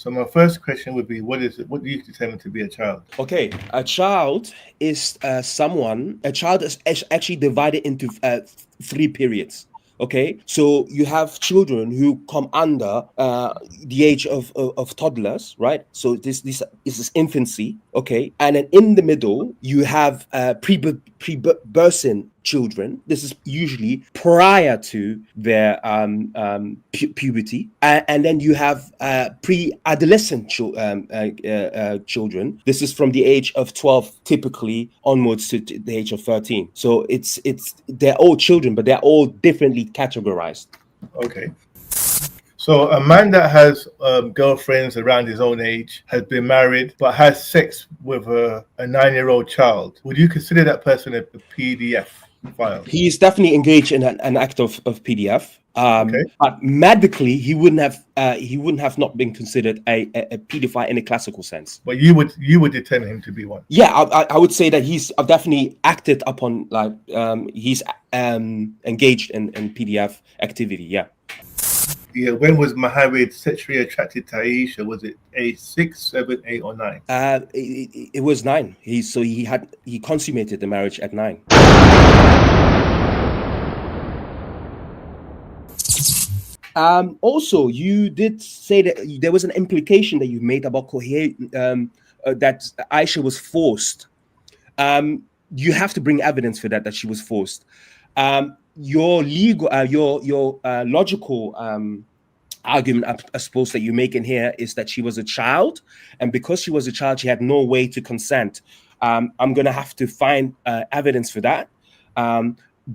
So my first question would be, what is it? What do you determine to be a child? Okay, a child is someone. A child is actually divided into three periods. Okay, so you have children who come under the age of toddlers, right? So this is infancy, okay, and then in the middle you have pre-birthing children. This is usually prior to their puberty, and then you have pre-adolescent children. This is from the age of 12, typically onwards to the age of 13. So it's they're all children, but they're all differently categorized. Okay. So a man that has girlfriends around his own age, has been married, but has sex with a 9-year-old child, would you consider that person a PDF file? He is definitely engaged in an act of PDF. Okay. But medically, he wouldn't have not been considered a pedophile in a classical sense. But you would determine him to be one. Yeah, I would say that he's definitely acted upon, like he's engaged in PDF activity. Yeah. Yeah. When was Muhammad sexually attracted to Aisha? Was it age 6, 7, 8, or 9? It was 9. He consummated the marriage at 9. Also, you did say that there was an implication that you made about that Aisha was forced. You have to bring evidence for that she was forced. Your logical argument, I suppose, that you make in here is that she was a child, and because she was a child, she had no way to consent. I'm going to have to find evidence for that,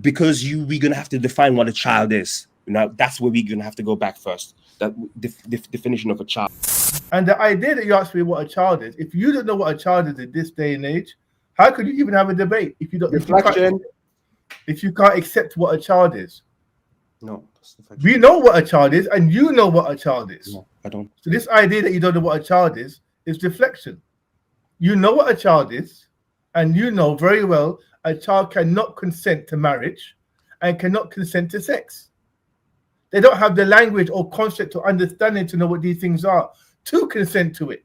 because we're going to have to define what a child is. Now, that's where we're going to have to go back first. That definition of a child. And the idea that you asked me what a child is, if you don't know what a child is in this day and age, how could you even have a debate if you don't? Reflection. If you can't accept what a child is? No. We know what a child is, and you know what a child is. No, I don't. So this idea that you don't know what a child is deflection. You know what a child is, and you know very well a child cannot consent to marriage and cannot consent to sex. They don't have the language or concept or understanding to know what these things are to consent to it.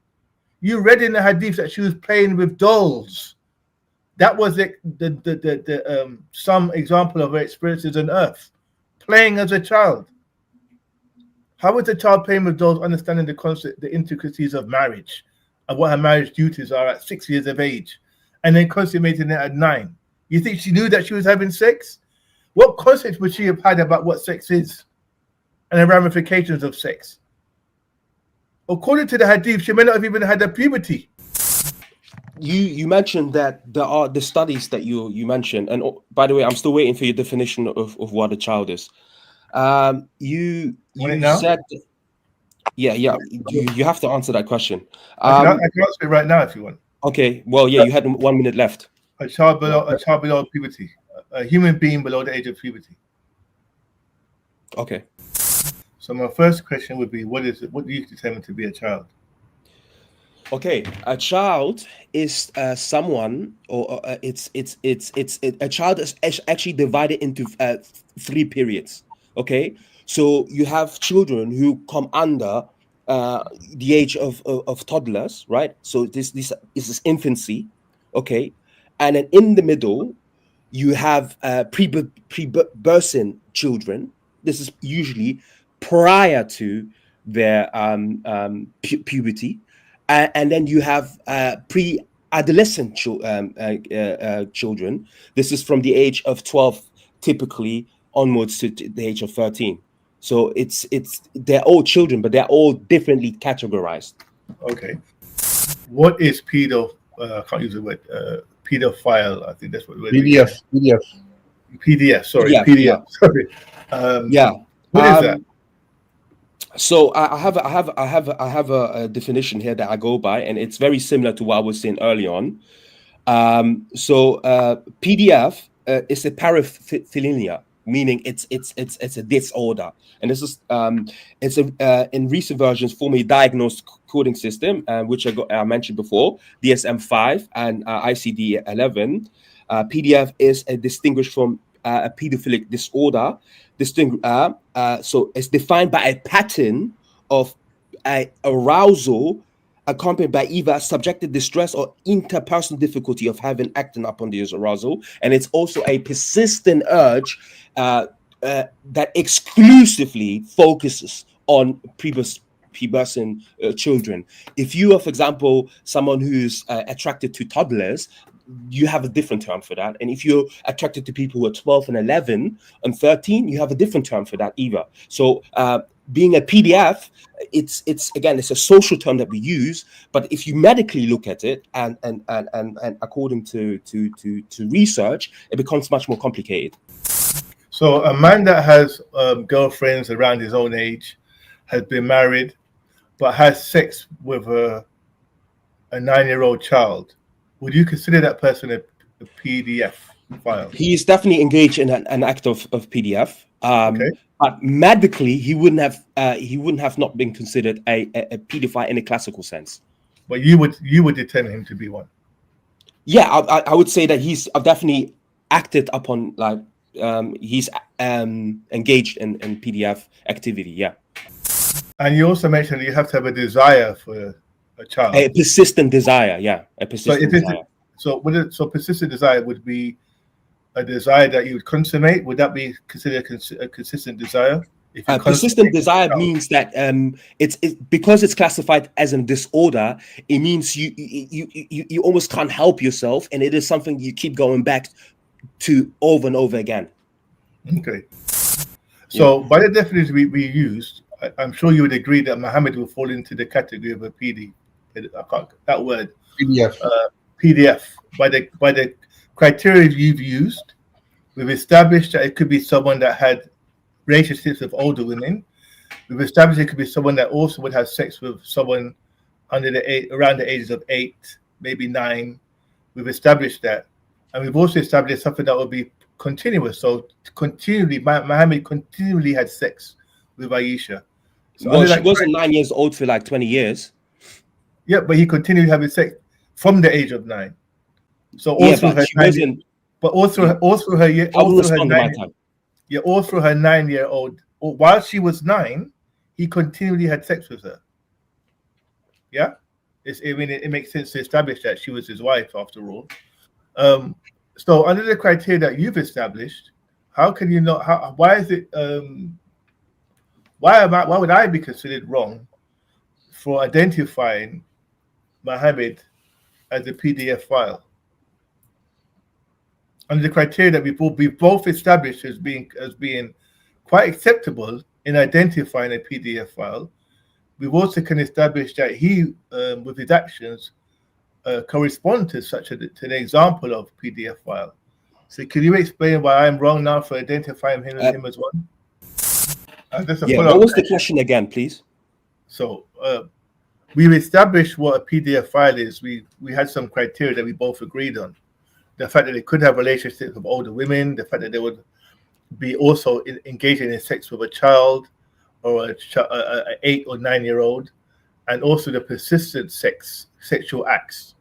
You read in the hadith that she was playing with dolls. That was some example of her experiences on earth, playing as a child. How is a child playing with dolls, understanding the concept, the intricacies of marriage and what her marriage duties are at 6 years of age, and then consummating it at 9? You think she knew that she was having sex? What concept would she have had about what sex is and the ramifications of sex? According to the hadith, she may not have even had a puberty. You mentioned that there are the studies that you mentioned, and by the way, I'm still waiting for your definition of what a child is. You said, yeah, you have to answer that question. I can answer it right now if you want. Okay, well, yeah, you had 1 minute left. A child below puberty, a human being below the age of puberty. Okay. So my first question would be, what is it? What do you determine to be a child? Okay, a child is someone, or it's a child is actually divided into three periods. Okay, so you have children who come under the age of toddlers, right? So this is infancy, okay, and then in the middle you have pre-birthing children. This is usually prior to their puberty, and then you have pre-adolescent children. This is from the age of 12, typically onwards to the age of 13. So they're all children, but they're all differently categorized. Okay. What is pedo? I can't use the word pedophile. I think that's what the word PDF. PDF. Sorry, PDF. PDF. Yeah. Sorry. Yeah. What is that? So I have a definition here that I go by, and it's very similar to what I was saying early on. So PDF is a paraphilia, meaning it's a disorder, and this is it's in recent versions formally diagnosed coding system, which I mentioned before, DSM-5 and ICD-11. PDF is distinguished from a pedophilic disorder. So it's defined by a pattern of arousal accompanied by either subjective distress or interpersonal difficulty of having acting upon this arousal, and it's also a persistent urge that exclusively focuses on pubescent children. If you are, for example, someone who's attracted to toddlers, you have a different term for that. And if you're attracted to people who are 12 and 11 and 13, you have a different term for that either. So being a PDF, it's again, it's a social term that we use, but if you medically look at it and according to research, it becomes much more complicated. So a man that has girlfriends around his own age, has been married, but has sex with a 9-year-old child, would you consider that person a PDF file? He is definitely engaged in an act of PDF. Okay. But medically, he wouldn't have not been considered a pedophile in a classical sense. But you would determine him to be one. Yeah, I would say that he's definitely acted upon, like he's engaged in PDF activity. Yeah. And you also mentioned you have to have a desire for a child. A persistent desire, yeah, a persistent desire. So persistent desire would be a desire that you would consummate. Would that be considered a consistent desire? Persistent desire means that it's because it's classified as a disorder. It means you almost can't help yourself, and it is something you keep going back to over and over again. Okay. So by the definition we used, I'm sure you would agree that Muhammad will fall into the category of a PD. That word PDF. PDF. By the criteria you've used, we've established that it could be someone that had relationships with older women. We've established it could be someone that also would have sex with someone around the ages of 8, maybe 9. We've established that, and we've also established something that would be continuous. So continually, Muhammad continually had sex with Aisha. So well, she wasn't 9 years old for like 20 years. Yeah, but he continued having sex from the age of 9. So all through her 9-year-old, while she was 9, he continually had sex with her. Yeah, it makes sense to establish that she was his wife after all. So under the criteria that you've established, how can you not? Why is it? Why would I be considered wrong for identifying Muhammad as a PDF file? Under the criteria that we both established as being quite acceptable in identifying a PDF file, we've also can establish that he, with his actions, correspond to an example of PDF file. So can you explain why I'm wrong now for identifying him as one? What was the question again, please? So we've established what a PDF file is. We had some criteria that we both agreed on. The fact that they could have relationships with older women, the fact that they would be also engaging in sex with a child or an 8 or 9-year-old, and also the persistent sexual acts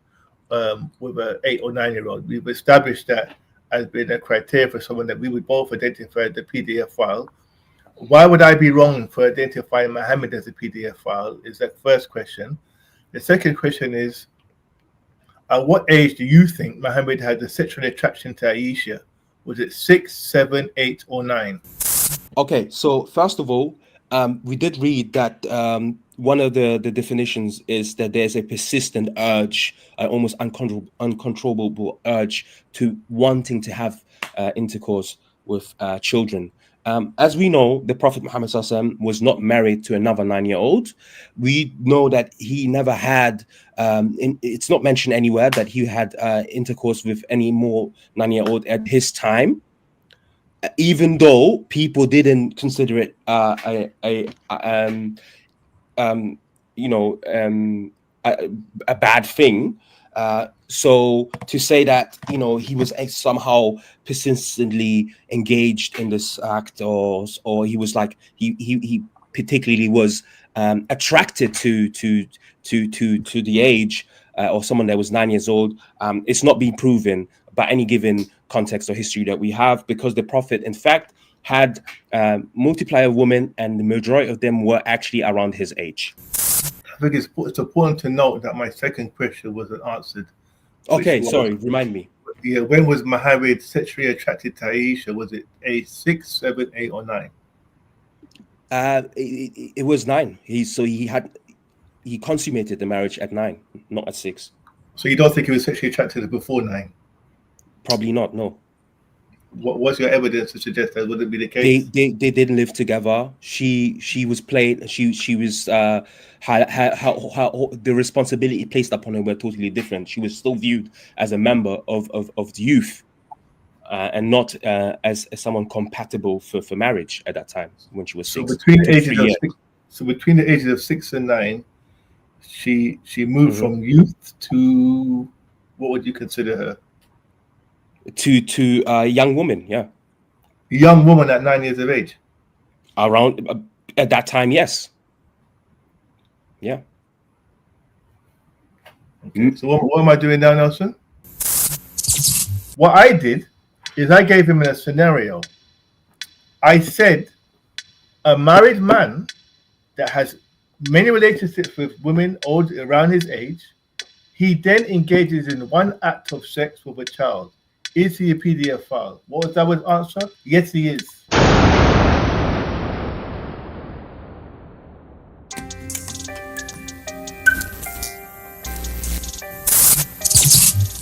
with an 8 or 9-year-old. We've established that as being a criteria for someone that we would both identify the PDF file. Why would I be wrong for identifying Muhammad as a PDF file is that first question. The second question is, at what age do you think Muhammad had the sexual attraction to Aisha? Was it 6, 7, 8, or 9? Okay, so first of all, we did read that one of the definitions is that there's a persistent urge, almost uncontrollable urge to wanting to have intercourse with children. As we know, the Prophet Muhammad SAW was not married to another 9-year-old. We know that he never had, it's not mentioned anywhere that he had intercourse with any more 9-year-old at his time, even though people didn't consider it a bad thing. So to say that he was somehow persistently engaged in this act, or he was like he particularly was attracted to the age or someone that was 9 years old, it's not being proven by any given context or history that we have, because the Prophet in fact had multiplier women, and the majority of them were actually around his age. think it's important to note that my second question wasn't answered. Okay, was, sorry, remind me. Yeah, when was Muhammad sexually attracted to Aisha? Was it age 6, 7, 8, or 9? It was 9. He consummated the marriage at 9, not at 6. So you don't think he was sexually attracted before 9? Probably not. No. What's your evidence to suggest that wouldn't be the case? They didn't live together. She was played. She was how the responsibility placed upon her were totally different. She was still viewed as a member of the youth, and not as someone compatible for marriage at that time when she was 6. So between the ages of 6 and 9, she moved from youth to, what would you consider her? To a young woman, yeah. A young woman at 9 years of age. Around at that time, yes. Yeah. Okay. So what am I doing now, Nelson? What I did is I gave him a scenario. I said a married man that has many relationships with women old around his age, he then engages in one act of sex with a child. Is he a PDF file? What was that answer? Yes, he is.